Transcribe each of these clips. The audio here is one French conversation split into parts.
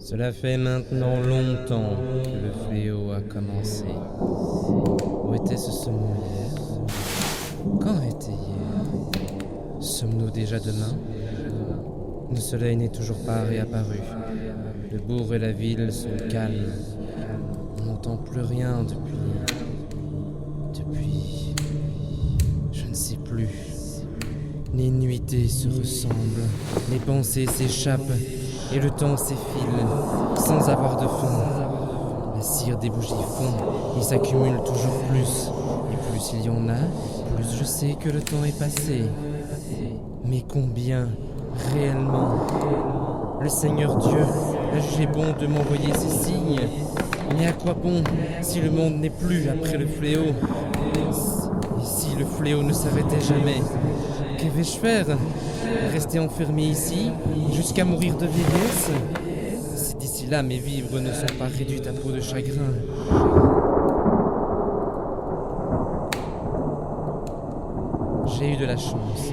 Cela fait maintenant longtemps que le fléau a commencé. Où était-ce seulement hier? Quand était hier? Sommes-nous déjà demain? Le soleil n'est toujours pas réapparu. Le bourg et la ville sont calmes. On n'entend plus rien depuis... Je ne sais plus. Les nuitées se ressemblent, les pensées s'échappent, et le temps s'effile, sans avoir de fin. La cire des bougies fond, il s'accumule toujours plus. Et plus il y en a, plus je sais que le temps est passé. Mais combien, réellement? Le Seigneur Dieu a jugé bon de m'envoyer ces signes. Mais à quoi bon, si le monde n'est plus après le fléau? Et si le fléau ne s'arrêtait jamais? Que vais-je faire? Rester enfermé ici, jusqu'à mourir de vieillesse? Si d'ici là mes vivres ne sont pas réduits à peau de chagrin. J'ai eu de la chance,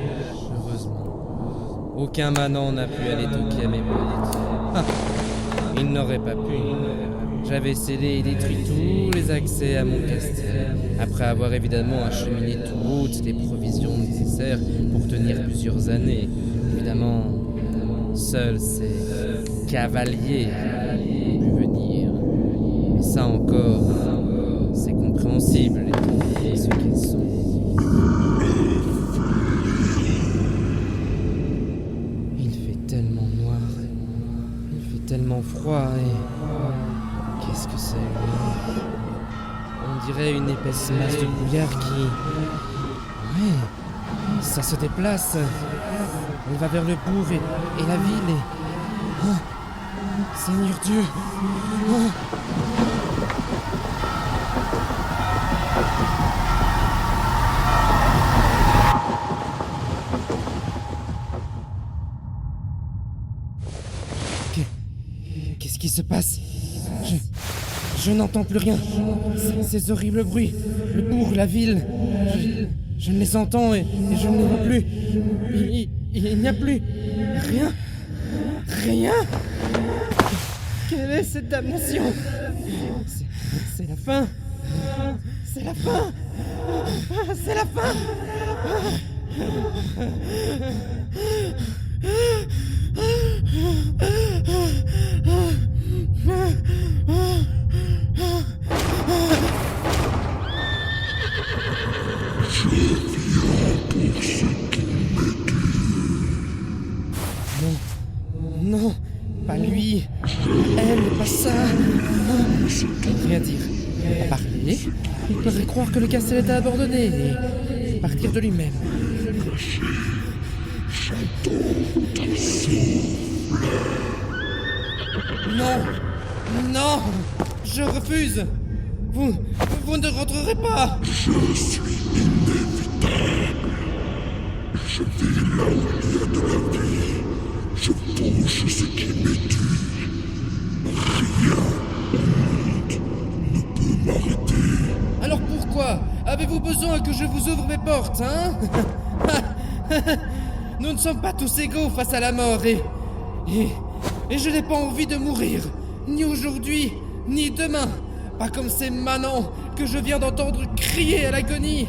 heureusement. Aucun manant n'a pu aller toquer à mes portes. Ah, il n'aurait pas pu. J'avais scellé et détruit tous les accès à mon castel, après avoir évidemment acheminé toutes les provisions nécessaires pour tenir plusieurs années. Évidemment, seuls ces cavaliers ont pu venir. Et ça encore, c'est compréhensible, les ce qu'ils sont. Il fait tellement noir, il fait tellement froid et... Qu'est-ce que c'est, lui? On dirait une épaisse masse de brouillard qui... Ouais, ça se déplace. Elle va vers le bourg et la ville et... Oh, Seigneur Dieu! Oh. Qu'est-ce qui se passe? Je n'entends plus rien. Ces horribles bruits. Le bourg, la ville. Je ne les entends et je ne les vois plus. Il n'y a plus rien. Rien. Quelle est cette damnation? C'est la fin. C'est la fin. C'est la fin. Non, pas lui. Elle, pas ça. Rien dire. Pas parler. Il pourrait croire que le castel était abandonné et partir de lui-même. Non, non, je refuse. Vous ne rentrerez pas. Je suis inévitable. Je vis là où il y a de la vie. Je bouge ce qui m'est dû. Rien au monde ne peut m'arrêter. Alors pourquoi avez-vous besoin que je vous ouvre mes portes, hein? Nous ne sommes pas tous égaux face à la mort et je n'ai pas envie de mourir. Ni aujourd'hui, ni demain. Pas comme ces manants que je viens d'entendre crier à l'agonie.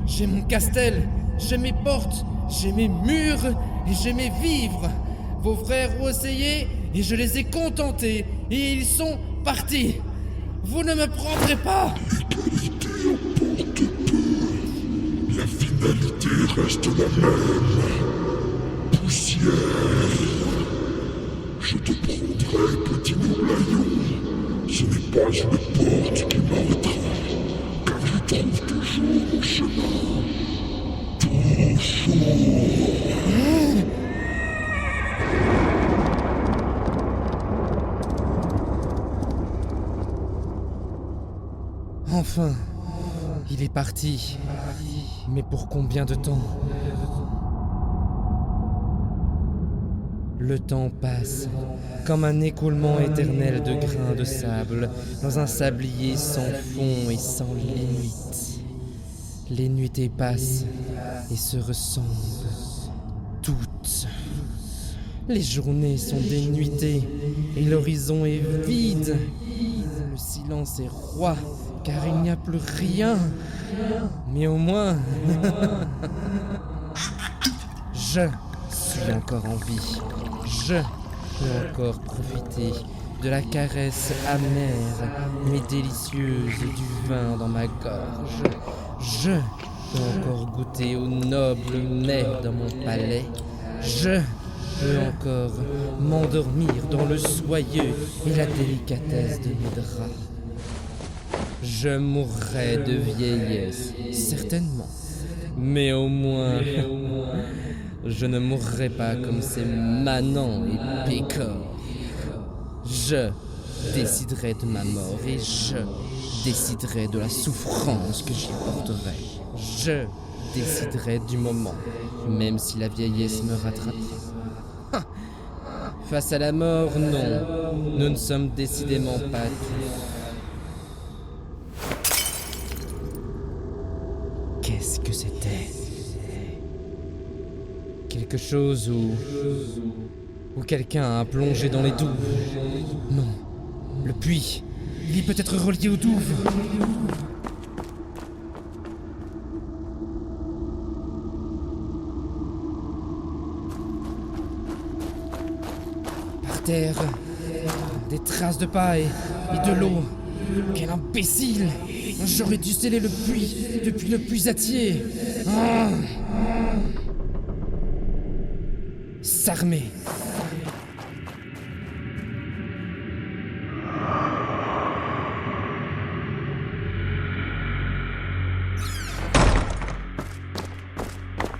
J'ai mon castel, j'ai mes portes, j'ai mes murs et j'ai mes vivres. Vos frères ont essayé et je les ai contentés et ils sont partis. Vous ne me prendrez pas. L'égalité emporte peu. La finalité reste la même. Poussière. Je te prendrai, petit mouglaillon. Ce n'est pas une porte qui m'arrêtera, car je trouve toujours mon chemin. Toujours. Enfin, il est parti. Mais pour combien de temps? Le temps passe, comme un écoulement éternel de grains de sable, dans un sablier sans fond et sans limite. Les nuitées passent et se ressemblent, toutes. Les journées sont des nuitées et l'horizon est vide. Le silence est roi car il n'y a plus rien. Mais au moins, je suis encore en vie. Je peux encore profiter de la caresse amère mais délicieuse du vin dans ma gorge. Je peux encore goûter au noble mets dans mon palais. Je peux encore m'endormir dans le soyeux et la délicatesse de mes draps. Je mourrai de vieillesse, certainement. Mais au moins, je ne mourrai pas comme ces manants et pécores. Je déciderai de ma mort et je déciderai de la souffrance que j'y porterai. Je déciderai du moment, même si la vieillesse me rattrapera. Face à la mort, non, nous ne sommes décidément pas tous. Qu'est-ce que c'était? Quelque chose où quelqu'un a plongé dans les douves. Non, le puits, il est peut-être relié aux douves. Par terre, des traces de paille et de l'eau. Quel imbécile! J'aurais dû sceller le puits depuis le puisatier. S'armer.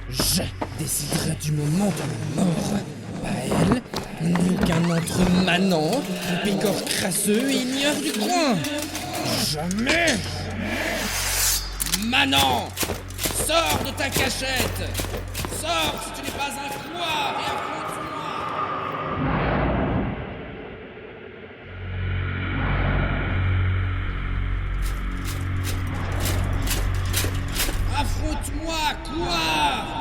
Je déciderai du moment de ma mort. Pas elle, ni aucun autre manant, pécore crasseux et ignore du coin. Jamais! Manant! Sors de ta cachette! Sors si tu n'es pas un couard et affronte-moi! Affronte-moi, couard!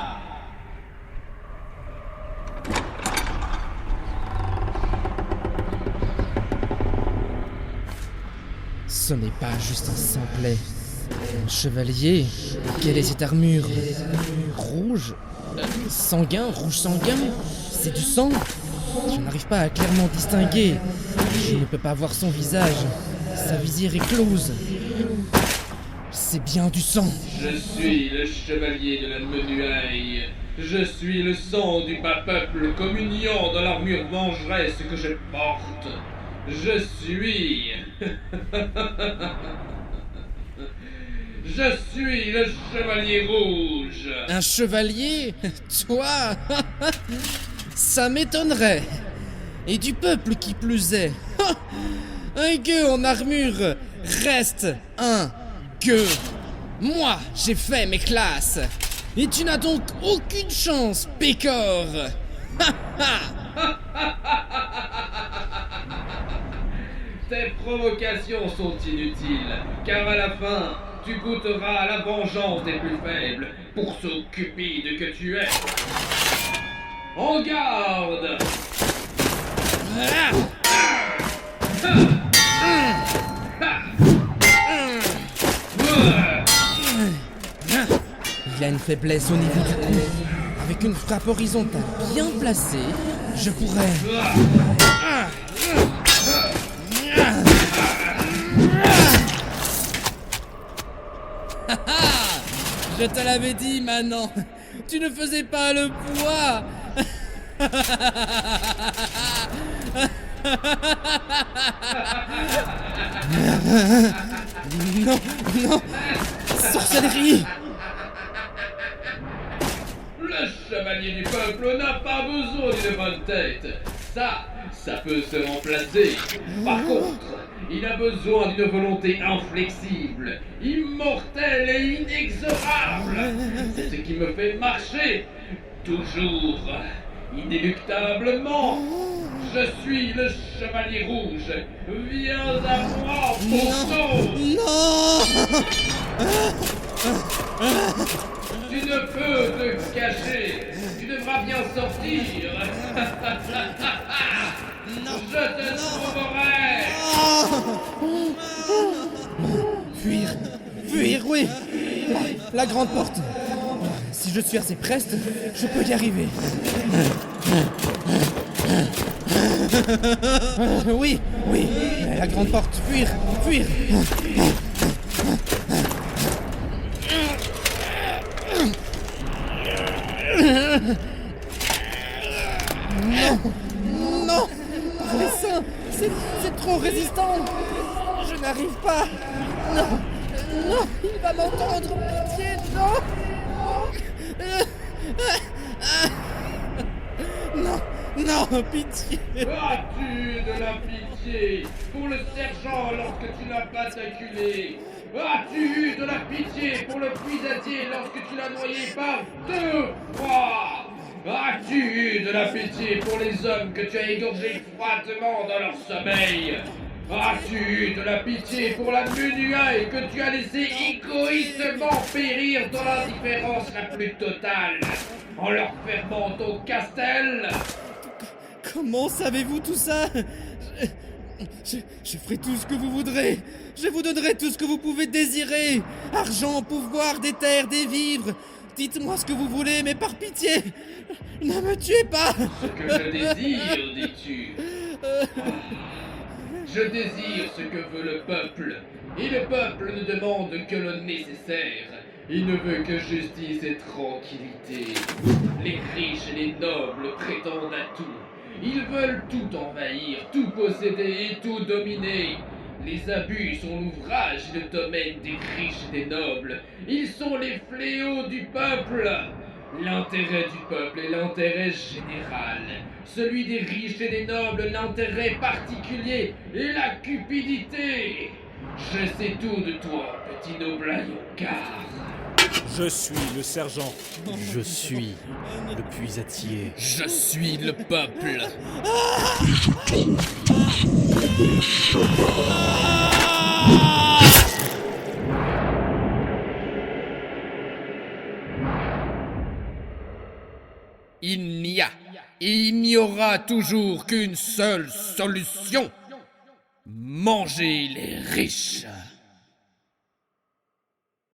Ce n'est pas juste un simplet. Un chevalier. Quelle est cette armure? Rouge? Sanguin? Rouge sanguin? C'est du sang? Je n'arrive pas à clairement distinguer. Je ne peux pas voir son visage. Sa visière est close. C'est bien du sang. Je suis le chevalier de la Menuaille. Je suis le sang du bas peuple communiant dans l'armure vengeresse que je porte. Je suis... Je suis le chevalier rouge. Un chevalier? Toi? Ça m'étonnerait. Et du peuple qui plus est. Un gueux en armure reste un gueux. Moi, j'ai fait mes classes. Et tu n'as donc aucune chance, pécore. Tes provocations sont inutiles, car à la fin, tu goûteras à la vengeance des plus faibles, pour ce cupide que tu es. En garde! Il a une faiblesse au niveau du cou. Avec une frappe horizontale bien placée, je pourrais... Je te l'avais dit, Manon. Tu ne faisais pas le poids. Non, non. Sorcellerie. Le chevalier du peuple n'a pas besoin d'une bonne tête. Ça peut se remplacer. Par contre, il a besoin d'une volonté inflexible, immortelle et inexorable. C'est ce qui me fait marcher, toujours, inéluctablement. Je suis le chevalier rouge. Viens à moi, pourceau. Non. Tu Tu ne peux te cacher. Tu devras bien sortir. Je te trouverai. Fuir. Fuir, oui. La grande porte. Si je suis assez preste, je peux y arriver. Oui, oui. La grande porte. Fuir. Fuir. Non. Non. Par les seins. C'est trop résistant. Je n'arrive pas. Non. Non, il va m'entendre. Pitié, non. Non, non, pitié. As-tu de la pitié pour le sergent lorsque tu n'as pas acculé? As-tu eu de la pitié pour le puisatier lorsque tu l'as noyé par 2 fois? As-tu eu de la pitié pour les hommes que tu as égorgés froidement dans leur sommeil? As-tu eu de la pitié pour la menuaille que tu as laissé égoïstement périr dans l'indifférence la plus totale en leur fermant ton castel? Comment savez-vous tout ça? Je ferai tout ce que vous voudrez. Je vous donnerai tout ce que vous pouvez désirer. Argent, pouvoir, des terres, des vivres. Dites-moi ce que vous voulez, mais par pitié, ne me tuez pas. Ce que je désire, dis-tu? Je désire ce que veut le peuple. Et le peuple ne demande que le nécessaire. Il ne veut que justice et tranquillité. Les riches et les nobles prétendent à tout. Ils veulent tout envahir, tout posséder et tout dominer. Les abus sont l'ouvrage et le domaine des riches et des nobles. Ils sont les fléaux du peuple. L'intérêt du peuple est l'intérêt général. Celui des riches et des nobles, l'intérêt particulier et la cupidité. Je sais tout de toi, petit noble car. Je suis le sergent. Je suis le puisatier. Je suis le peuple. Il n'y a et il n'y aura toujours qu'une seule solution. Manger les riches.